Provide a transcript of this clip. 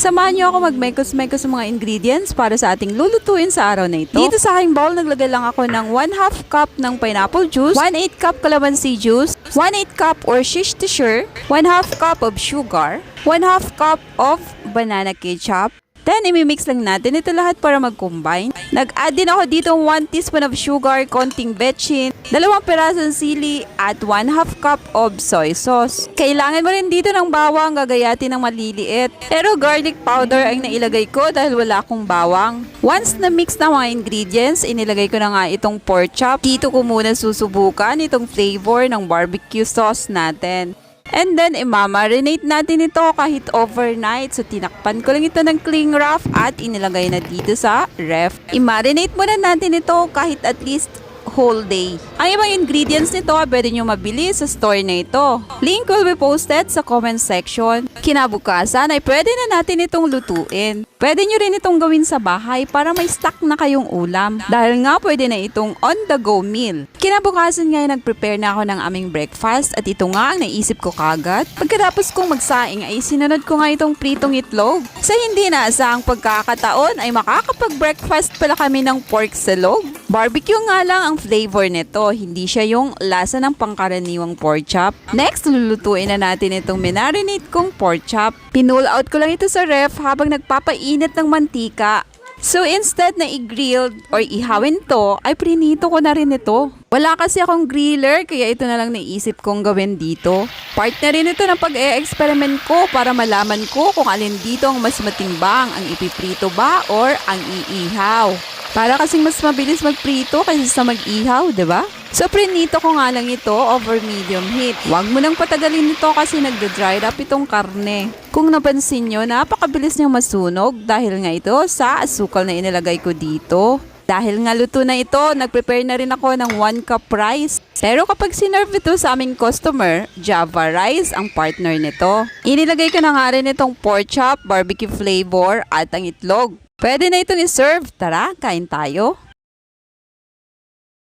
Samahan niyo ako magmekos-mekos sa mga ingredients para sa ating lulutuin sa araw na ito. Dito sa aking bowl, naglagay lang ako ng 1/2 cup ng pineapple juice, 1/8 cup calamansi juice, 1/8 cup or Worcestershire, 1/2 cup of sugar, 1/2 cup of banana ketchup. Then, imimix lang natin ito lahat para mag-combine. Nag-add din ako dito 1 teaspoon of sugar, konting betchin, 2 pirasong sili, at 1/2 cup of soy sauce. Kailangan mo rin dito ng bawang, gagayatin ng maliliit. Pero garlic powder ang nailagay ko dahil wala akong bawang. Once na mix na mga ingredients, inilagay ko na nga itong pork chop. Dito ko muna susubukan itong flavor ng barbecue sauce natin. And then, imamarinate natin ito kahit overnight. So, tinakpan ko lang ito ng cling wrap at inilagay na dito sa ref. Imarinate muna natin ito kahit at least whole day. Ang ibang ingredients nito, pwede nyo mabili sa store na ito. Link will be posted sa comment section. Kinabukasan ay pwede na natin itong lutuin. Pwede nyo rin itong gawin sa bahay para may stock na kayong ulam. Dahil nga pwede na itong on-the-go meal. Kinabukasan nga nag-prepare na ako ng aming breakfast at ito nga ang naisip ko kagad. Pagkatapos kong magsaing ay sinunod ko nga itong pritong itlog. Sa hindi naasahang pagkakataon ay makakapag-breakfast pala kami ng pork silog. Barbecue nga lang ang flavor nito, hindi siya yung lasa ng pangkaraniwang pork chop. Next, lulutuin na natin itong minarinate kong pork chop. Pinull out ko lang ito sa ref habang nagpapainit ng mantika. So instead na i-grill or ihawin to, ay prinito ko na rin ito. Wala kasi akong griller kaya ito na lang naisip kong gawin dito. Part na rin ito ng pag-e-experiment ko para malaman ko kung alin dito ang mas matimbang, ang ipiprito ba or ang iihaw. Para kasing mas mabilis magprito kaysa sa mag-ihaw, di ba? So, prinito ko nga lang ito over medium heat. Huwag mo nang patagalin ito kasi nagda-dry up itong karne. Kung napansin nyo, napakabilis niyang masunog dahil nga ito sa asukal na inilagay ko dito. Dahil nga luto na ito, nag-prepare na rin ako ng 1 cup rice. Pero kapag sinerve ito sa aming customer, Java rice ang partner nito. Inilagay ko na nga rin itong pork chop, barbecue flavor at ang itlog. Pwede na itong iserve. Tara, kain tayo.